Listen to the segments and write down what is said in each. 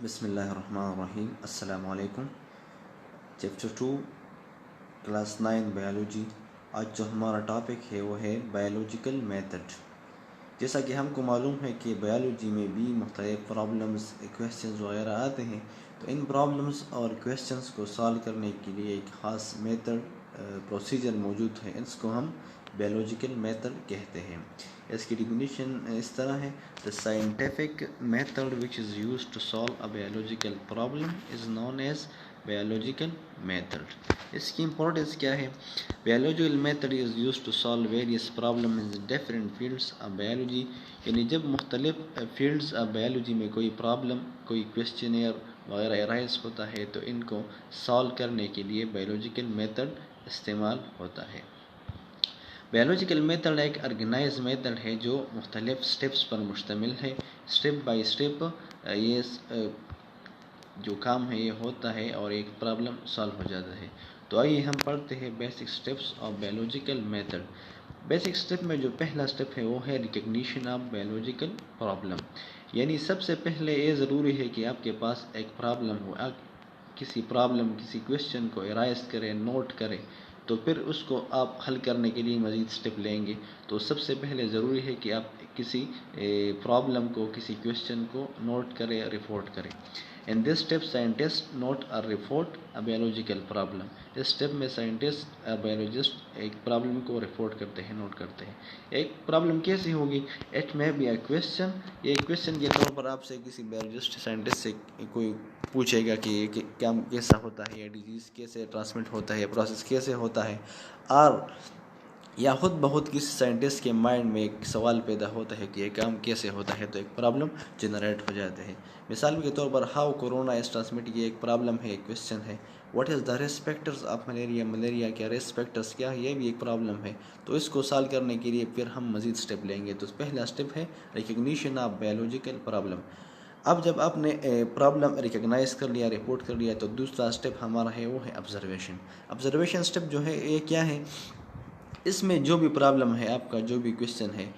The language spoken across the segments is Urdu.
بسم اللہ الرحمن الرحیم. السلام علیکم. Chapter 2 class 9 biology. آج جو ہمارا ٹاپک ہے وہ ہے بایولوجیکل میتھڈ. جیسا کہ ہم کو معلوم ہے کہ بایولوجی میں بھی مختلف پرابلمز کویسچنز وغیرہ آتے ہیں، تو ان پرابلمز اور کویسچنز کو سالو کرنے کے لیے ایک خاص میتھڈ پروسیجر موجود ہے. اس کو ہم بایولوجیکل میتھڈ کہتے ہیں. اس کی ڈیفینیشن اس طرح ہے: The scientific method which is used to solve a biological problem is known as biological method. اس کی امپورٹنس کیا ہے؟ Biological method is used to solve various problems in different fields of biology. یعنی جب مختلف فیلڈز آف بایولوجی میں کوئی پرابلم، کوئی کویسچنیر وغیرہ رائز ہوتا ہے تو ان کو سالو کرنے کے لیے بایولوجیکل میتھڈ استعمال ہوتا ہے. بایولوجیکل میتھڈ ایک آرگنائز میتھڈ ہے جو مختلف سٹیپس پر مشتمل ہے. سٹیپ بائی سٹیپ یہ جو کام ہے یہ ہوتا ہے اور ایک پرابلم سالو ہو جاتا ہے. تو آئیے ہم پڑھتے ہیں basic steps of biological method. Basic step میں جو پہلا سٹیپ ہے وہ ہے ریکگنیشن آف بایولوجیکل پرابلم. یعنی سب سے پہلے یہ ضروری ہے کہ آپ کے پاس ایک پرابلم ہو. آپ کسی پرابلم، کسی کویسچن کو ارائز کریں، نوٹ کریں، تو پھر اس کو آپ حل کرنے کے لیے مزید سٹیپ لیں گے. تو سب سے پہلے ضروری ہے کہ آپ کسی پرابلم کو، کسی کویسچن کو نوٹ کریں، رپورٹ کریں. In this step scientists note or report a biological problem. اس سٹیپ میں سائنٹسٹ اور بایولوجسٹ ایک پرابلم کو رپورٹ کرتے ہیں، نوٹ کرتے ہیں. ایک پرابلم کیسی ہوگی؟ اٹ میں بی اے کویسچن. یہ کویسچن کے طور پر آپ سے کسی بایولوجسٹ سائنٹسٹ سے کوئی پوچھے گا کہ یہ کام کیسا ہوتا ہے، یا ڈیزیز کیسے ٹرانسمٹ ہوتا ہے، پروسیس کیسے ہوتا ہے، اور یا خود بخود کسی سائنٹسٹ کے مائنڈ میں ایک سوال پیدا ہوتا ہے کہ یہ کام کیسے ہوتا ہے، تو ایک پرابلم جنریٹ ہو جاتے ہیں. مثال کے طور پر ہاؤ کورونا از ٹرانسمٹ، یہ ایک پرابلم ہے، ایک کویسچن ہے. What is the risk factors of malaria, malaria کے رسک فیکٹرز کیا ہے، یہ بھی ایک پرابلم ہے. تو اس کو سالو کرنے کے لیے پھر ہم مزید سٹیپ لیں گے. تو پہلا سٹیپ ہے ریکگنیشن آف بایولوجیکل پرابلم. اب جب آپ نے پرابلم ریکگنائز کر لیا، رپورٹ کر لیا، تو دوسرا سٹیپ ہمارا ہے وہ ہے آبزرویشن. آبزرویشن سٹیپ جو ہے یہ کیا ہے؟ اس میں جو بھی پرابلم ہے، آپ کا جو بھی کویسچن ہے،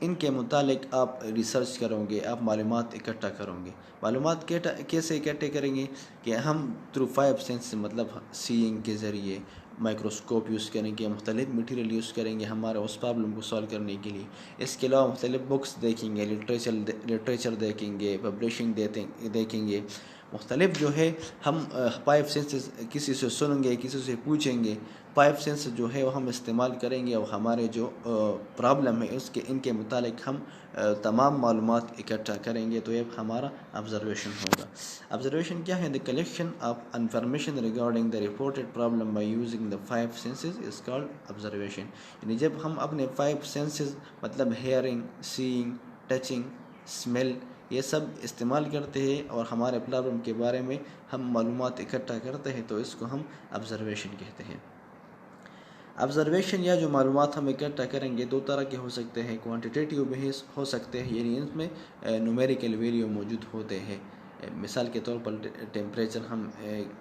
ان کے متعلق آپ ریسرچ کرو گے، آپ معلومات اکٹھا کرو گے. معلومات کیسے اکٹھے کریں گے؟ کہ ہم تھرو 5 سینس، مطلب سینگ کے ذریعے، مائکروسکوپ یوز کریں گے، مختلف مٹیریل یوز کریں گے ہمارے اس پرابلم کو سالو کرنے کے لیے. اس کے علاوہ مختلف بکس دیکھیں گے، لٹریچر دیکھیں گے، پبلشنگ دیکھیں گے. مختلف جو ہے ہم 5 سینسز، کسی سے سنیں گے، کسی سے پوچھیں گے. 5 سینس جو ہے وہ ہم استعمال کریں گے اور ہمارے جو پرابلم ہے ان کے متعلق ہم تمام معلومات اکٹھا کریں گے. تو یہ ہمارا آبزرویشن ہوگا. آبزرویشن کیا ہے؟ The collection of information regarding the reported problem by using the 5 senses is called observation. یعنی جب ہم اپنے 5 سینسز، مطلب ہیئرنگ، سینگ، ٹچنگ، اسمیل، یہ سب استعمال کرتے ہیں اور ہمارے پرابلم کے بارے میں ہم معلومات اکٹھا کرتے ہیں، تو اس کو ہم آبزرویشن کہتے ہیں. آبزرویشن یا جو معلومات ہم اکٹھا کریں گے 2 طرح کے ہو سکتے ہیں. کوانٹیٹیو بھی ہو سکتے ہیں، یعنی ان میں نومیریکل ویلیو موجود ہوتے ہیں. مثال کے طور پر ٹیمپریچر ہم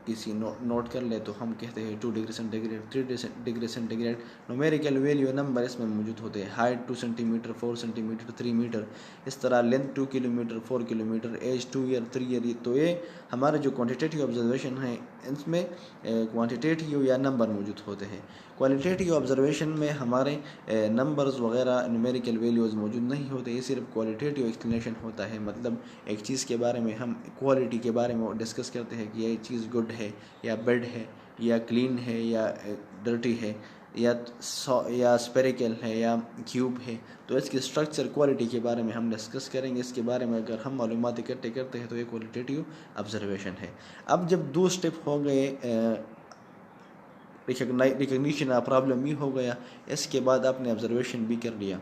کسی نوٹ کر لیں تو ہم کہتے ہیں 2 degree centigrade, 3 degree centigrade. Numerical value number اس میں موجود ہوتے ہیں. Height 2 centimetre, 4 centimetre, 3 metre, اس طرح length 2 kilometre, 4 kilometre, age 2 year, 3 year. تو یہ ہمارے جو کوانٹیٹیو آبزرویشن ہیں اس میں کوانٹیٹیو یا نمبر موجود ہوتے ہیں. کوالٹیٹیو آبزرویشن میں ہمارے نمبرز وغیرہ، نومیریکل ویلیوز موجود نہیں ہوتے. یہ صرف کوالٹیٹیو ایکسپلینیشن ہوتا ہے. مطلب ایک چیز کے بارے میں ہم کوالٹی کے بارے میں ڈسکس کرتے ہیں کہ یہ چیز گڈ ہے یا بیڈ ہے یا کلین ہے یا ڈرٹی ہے یا اسپیریکل ہے یا کیوب ہے. تو اس کی اسٹرکچر، کوالٹی کے بارے میں ہم ڈسکس کریں گے. اس کے بارے میں اگر ہم معلومات اکٹھے کرتے ہیں تو یہ کوالٹیٹیو آبزرویشن ہے. اب جب 2 سٹیپ ہو گئے، ریکگنیشن آف پرابلم بھی ہو گیا، اس کے بعد آپ نے آبزرویشن بھی کر لیا.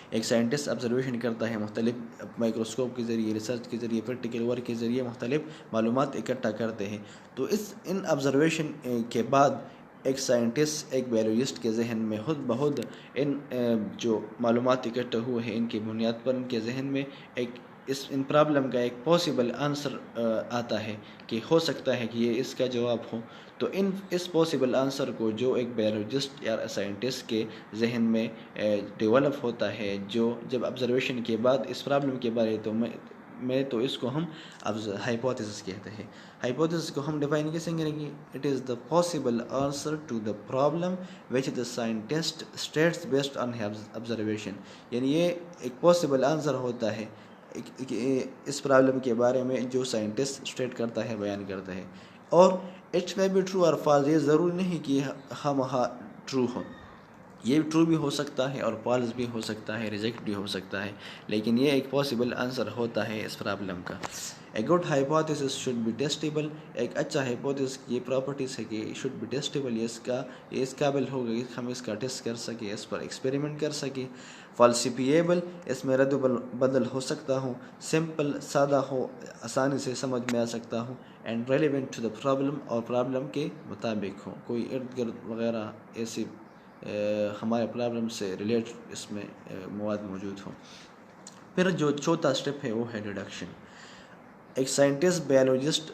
ایک سائنٹسٹ آبزرویشن کرتا ہے، مختلف مائکروسکوپ کے ذریعے، ریسرچ کے ذریعے، پریکٹیکل ورک کے ذریعے مختلف معلومات اکٹھا کرتے ہیں. تو ان آبزرویشن کے بعد ایک سائنٹسٹ، ایک بایولوجسٹ کے ذہن میں خود بخود ان جو معلومات اکٹھے ہوئے ہیں ان کی بنیاد پر ان کے ذہن میں ان پرابلم کا ایک پاسبل آنسر آتا ہے کہ ہو سکتا ہے کہ یہ اس کا جواب ہو. تو اس پاسبل آنسر کو جو ایک بایولوجسٹ یا سائنٹسٹ کے ذہن میں ڈیولپ ہوتا ہے، جو جب آبزرویشن کے بعد اس پرابلم کے بارے میں تو اس کو ہم ہائپوتھیسس کہتے ہیں. ہائپوتھیسس کو ہم ڈیفائن کیسے کریں گے؟ It is the possible answer to the problem which the scientist states based on observation. یعنی یہ ایک پاسبل آنسر ہوتا ہے اس پرابلم کے بارے میں جو سائنٹسٹ اسٹیٹ کرتا ہے، بیان کرتا ہے. اور اٹ میں بی ٹرو اور فالس، یہ ضروری نہیں کہ ہم ٹرو ہو، یہ ٹرو بھی ہو سکتا ہے اور فالس بھی ہو سکتا ہے، ریجیکٹ بھی ہو سکتا ہے، لیکن یہ ایک پاسبل آنسر ہوتا ہے اس پرابلم کا. A good hypothesis should be testable. ایک اچھا ہائپوتھیسس کی یہ پراپرٹیز ہے کہ شوڈ بی ٹیسٹیبل، یہ اس قابل ہوگا کہ ہم اس کا ٹیسٹ کر سکیں، اس پر ایکسپیریمنٹ کر سکیں. فالسیفیبل، اس میں رد و بدل ہو سکتا ہوں. سمپل، سادہ ہو، آسانی سے سمجھ میں آ سکتا ہوں. And relevant to the problem, اور پرابلم کے مطابق ہو، کوئی ارد گرد وغیرہ ایسی ہمارے پرابلم سے ریلیٹ اس میں مواد موجود ہوں. پھر جو چوتھا اسٹیپ ہے وہ ہے ڈیڈکشن. ایک سائنٹسٹ بیالوجسٹ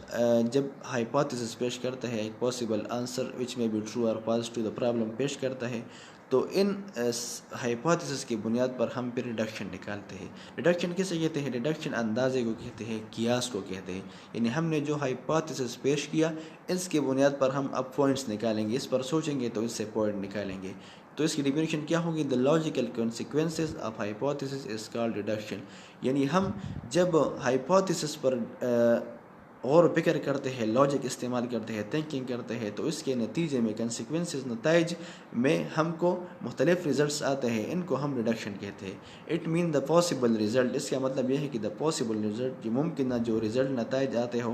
جب ہائپوتھیسس پیش کرتا ہے، ایک پاسبل آنسر وچ میں بی ٹرو اور فالس ٹو دا پرابلم پیش کرتا ہے، تو ان ہائپوتھیسس کی بنیاد پر ہم پھر ڈیڈکشن نکالتے ہیں. ڈیڈکشن کسے کہتے ہیں؟ ڈیڈکشن اندازے کو کہتے ہیں، قیاس کو کہتے ہیں. یعنی ہم نے جو ہائپوتھیسس پیش کیا، اس کی بنیاد پر ہم اب پوائنٹس نکالیں گے، اس پر سوچیں گے تو اس سے پوائنٹ نکالیں گے. تو اس کی ڈیفینیشن کیا ہوگی؟ The logical consequences of hypothesis is called deduction. یعنی ہم جب ہائپوتھیسس پر غور و فکر کرتے ہیں، لاجک استعمال کرتے ہیں، تھنکنگ کرتے ہیں، تو اس کے نتیجے میں کنسیکوینسز، نتائج میں ہم کو مختلف ریزلٹس آتے ہیں، ان کو ہم ریڈکشن کہتے ہیں. It mean the possible result, اس کا مطلب یہ ہے کہ دا پاسبل ریزلٹ، ممکنہ جو ریزلٹ، نتائج آتے ہو،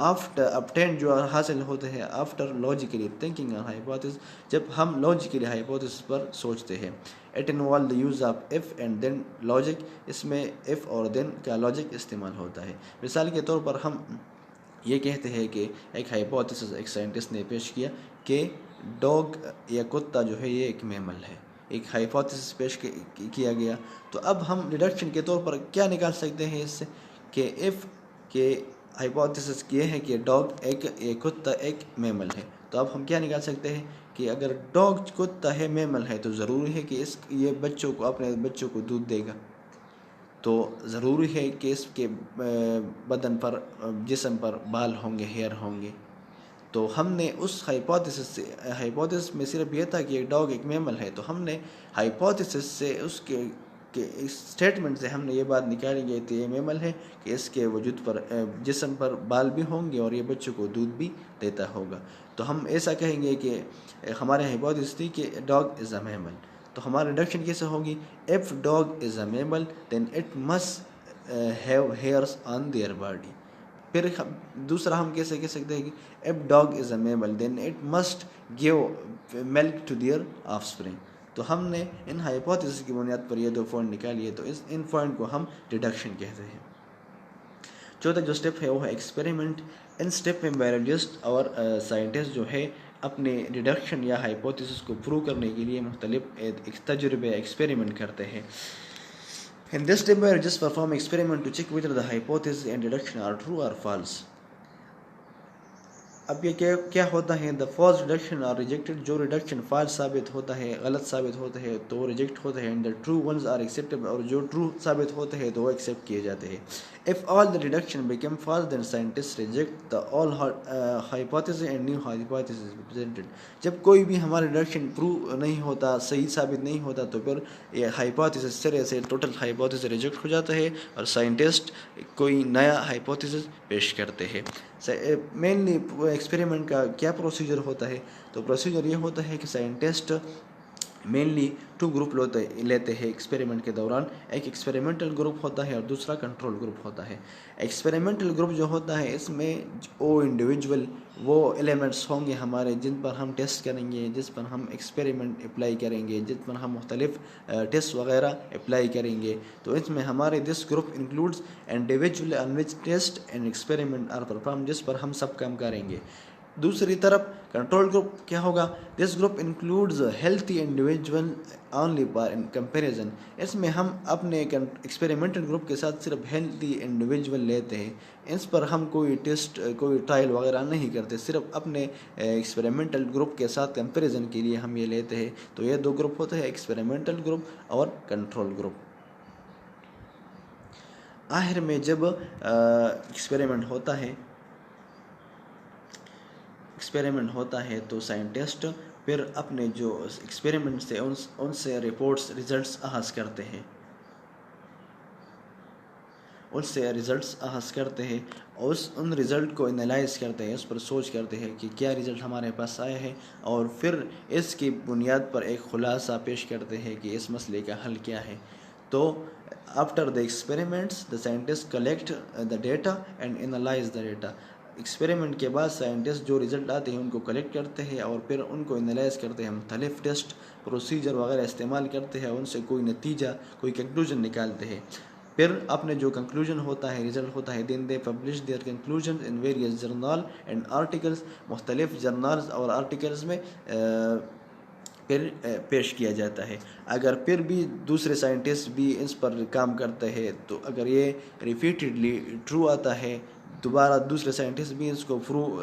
آفٹر ابٹین، جو حاصل ہوتے ہیں after logically thinking on hypothesis, جب ہم لاجیکلی ہائپوتھیسس پر سوچتے ہیں. It involve the use of if and then logic, اس میں ایف اور دین کا لاجک استعمال ہوتا ہے. مثال کے طور پر ہم یہ کہتے ہیں کہ ایک ہائپوتھیسس ایک سائنٹسٹ نے پیش کیا کہ ڈاگ یا کتا جو ہے یہ ایک میمل ہے. ایک ہائپوتھیسس پیش کیا گیا، تو اب ہم ڈیڈکشن کے طور پر کیا نکال سکتے ہیں اس سے؟ کہ ایف کے ہائپوتھیسس یہ ہے کہ ڈاگ ایک کتا ایک میمل ہے. تو اب ہم کیا نکال سکتے ہیں کہ اگر ڈاگ کتا ہے، میمل ہے، تو ضروری ہے کہ یہ بچوں کو، اپنے بچوں کو دودھ دے گا. تو ضروری ہے کہ اس کے بدن پر، جسم پر بال ہوں گے، ہیئر ہوں گے. تو ہم نے اس ہائپوتھیسس میں صرف یہ تھا کہ ایک ڈاگ ایک میمل ہے، تو ہم نے ہائپوتھیسس سے، اس کے اسٹیٹمنٹ سے ہم نے یہ بات نکالی گئی کہ یہ میمل ہے، کہ اس کے وجود پر، جسم پر بال بھی ہوں گے اور یہ بچوں کو دودھ بھی دیتا ہوگا. تو ہم ایسا کہیں گے کہ ہمارے ہائپوتھیسس تھی کہ ڈاگ از اے میمل. تو ہماری ریڈکشن کیسے ہوگی؟ If dog is a mammal then it must have hairs on their body. پھر دوسرا ہم کیسے کہہ سکتے ہیں کہ if dog is a mammal then it must give milk to their offspring. تو ہم نے ان ہائپوتھیسس کی بنیاد پر یہ دو پوائنٹ نکالیے، تو ان پوائنٹ کو ہم ڈیڈکشن کہتے ہیں. چوتھا جو اسٹیپ ہے وہ ہے ایکسپیریمنٹ. ان اسٹیپ میں بایولوجسٹ اور سائنٹسٹ جو ہے اپنے ڈیڈکشن یا ہائپوتھیسس کو پروو کرنے کے لیے مختلف تجربے، ایکسپیریمنٹ کرتے ہیں. In this step, biologists perform experiment to check whether the hypothesis and deduction are true or false. اب یہ کیا ہوتا ہے؟ دا فالس ریڈکشن اور ریجیکٹڈ. جو ریڈکشن فالس ثابت ہوتا ہے، غلط ثابت ہوتا ہے، تو وہ ریجیکٹ ہوتا ہے. And the true ones are acceptable, اور جو ٹرو ثابت ہوتے ہیں تو وہ ایکسیپٹ کیے جاتے ہیں. If all the reduction become false then scientist reject the all hypotheses and new hypotheses presented. جب کوئی بھی ہمارا ریڈکشن پروو نہیں ہوتا، صحیح ثابت نہیں ہوتا، تو پھر یہ ہائپوتھیسز سرے سے ٹوٹل ہائپوتھیسز ریجیکٹ ہو جاتا ہے اور سائنٹسٹ کوئی نیا ہائپوتھیسز پیش کرتے ہیں. مینلی ایکسپیریمنٹ کا کیا پروسیجر ہوتا ہے؟ تو پروسیجر یہ ہوتا ہے کہ سائنٹسٹ مینلی 2 گروپ لیتے ہیں ایکسپیریمنٹ کے دوران. ایک ایکسپیریمنٹل گروپ ہوتا ہے اور دوسرا کنٹرول گروپ ہوتا ہے. ایکسپیریمنٹل گروپ جو ہوتا ہے، اس میں وہ انڈیویجول، وہ ایلیمنٹس ہوں گے ہمارے جن پر ہم ٹیسٹ کریں گے، جس پر ہم ایکسپیریمنٹ اپلائی کریں گے، جس پر ہم مختلف ٹیسٹ وغیرہ اپلائی کریں گے. تو اس میں ہمارے this group includes individual on which test and experiment are perform, جس پر ہم سب کام کریں گے. دوسری طرف کنٹرول گروپ کیا ہوگا؟ This group includes healthy individual only for comparison. اس میں ہم اپنے ایکسپیریمنٹل گروپ کے ساتھ صرف ہیلتھی انڈیویجول لیتے ہیں. اس پر ہم کوئی ٹیسٹ، کوئی ٹرائل وغیرہ نہیں کرتے، صرف اپنے ایکسپیریمنٹل گروپ کے ساتھ کمپیریزن کے لیے ہم یہ لیتے ہیں. تو یہ 2 گروپ ہوتے ہیں، ایکسپیریمنٹل گروپ اور کنٹرول گروپ. آخر میں جب ایکسپیریمنٹ ہوتا ہے تو سائنٹسٹ پھر اپنے جو ایکسپیریمنٹ سے ان سے ریزلٹس اخذ کرتے ہیں اور ان رزلٹ کو انالائز کرتے ہیں، اس پر سوچ کرتے ہیں کہ کیا رزلٹ ہمارے پاس آئے ہیں، اور پھر اس کی بنیاد پر ایک خلاصہ پیش کرتے ہیں کہ اس مسئلے کا حل کیا ہے. تو after the experiments the scientist collect the data and analyse the data. Experiment کے بعد سائنٹسٹ جو رزلٹ آتے ہیں ان کو کلیکٹ کرتے ہیں اور پھر ان کو انالائز کرتے ہیں، مختلف ٹیسٹ پروسیجر وغیرہ استعمال کرتے ہیں، ان سے کوئی نتیجہ کوئی کنکلوژن نکالتے ہیں. پھر اپنے جو کنکلوژن ہوتا ہے، رزلٹ ہوتا ہے، then they publish their conclusion in various journal and articles, مختلف جرنلز اور آرٹیکلز میں پھر پیش کیا جاتا ہے. اگر پھر بھی دوسرے سائنٹسٹ بھی اس پر کام کرتے ہیں تو اگر یہ ریپیٹڈلی ٹرو آتا ہے، دوبارہ دوسرے سائنٹسٹ بھی اس کو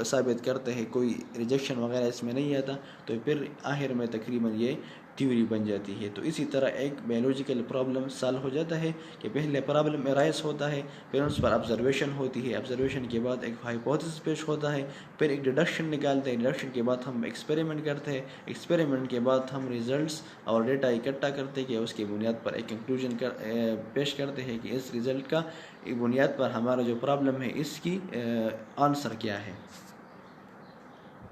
ثابت کرتے ہیں، کوئی ریجیکشن وغیرہ اس میں نہیں آتا، تو پھر آخر میں تقریباً یہ تھیوری بن جاتی ہے. تو اسی طرح ایک بایولوجیکل پرابلم سالو ہو جاتا ہے کہ پہلے پرابلم رائز ہوتا ہے، پھر اس پر آبزرویشن ہوتی ہے، آبزرویشن کے بعد ایک ہائپوتھیسس پیش ہوتا ہے، پھر ایک ڈیڈکشن نکالتے ہیں، ڈیڈکشن کے بعد ہم ایکسپیریمنٹ کرتے ہیں، ایکسپیریمنٹ کے بعد ہم ریزلٹس اور ڈیٹا اکٹھا کرتے ہیں کہ اس کی بنیاد پر ایک کنکلوژن پیش کرتے ہیں کہ اس رزلٹ کا بنیاد پر ہمارا جو پرابلم ہے اس کی آنسر کیا ہے.